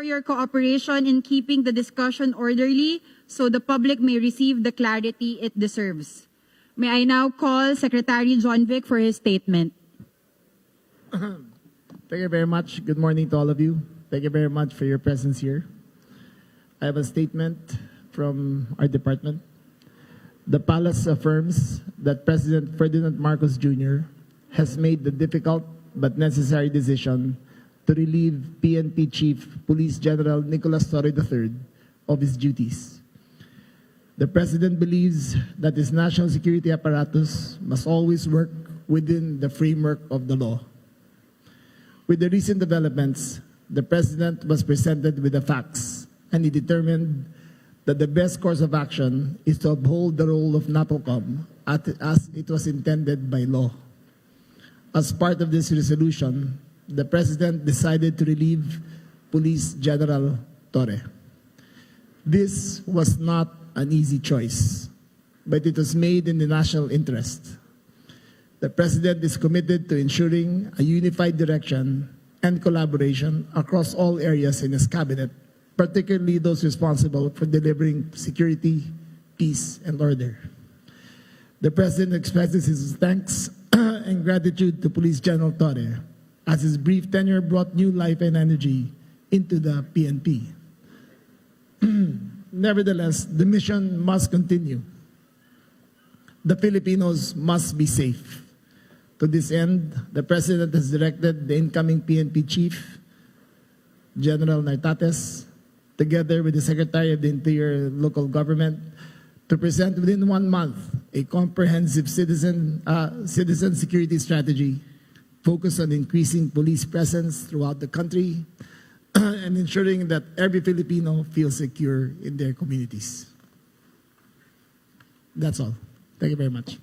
for your cooperation in keeping the discussion orderly so the public may receive the clarity it deserves. May I now call Secretary Jonvic for his statement. Thank you very much. Good morning to all of you. Thank you very much for your presence here. I have a statement from our department. The Palace affirms that President Ferdinand Marcos Jr. has made the difficult but necessary decision to relieve PNP Chief Police General Nicolas Torre III of his duties. The President believes that his national security apparatus must always work within the framework of the law. With the recent developments, the President was presented with the facts, and he determined that the best course of action is to uphold the role of NAPOCOM as it was intended by law. As part of this resolution, the President decided to relieve Police General Torre. This was not an easy choice, but it was made in the national interest. The President is committed to ensuring a unified direction and collaboration across all areas in his cabinet, particularly those responsible for delivering security, peace, and order. The President expresses his thanks and gratitude to Police General Torre, as his brief tenure brought new life and energy into the PNP. Nevertheless, the mission must continue. The Filipinos must be safe. To this end, the President has directed the incoming PNP Chief, General Nartatez, together with the Secretary of the Interior Local Government, to present within 1 month a comprehensive citizen security strategy focused on increasing police presence throughout the country and ensuring that every Filipino feels secure in their communities. That's all. Thank you very much.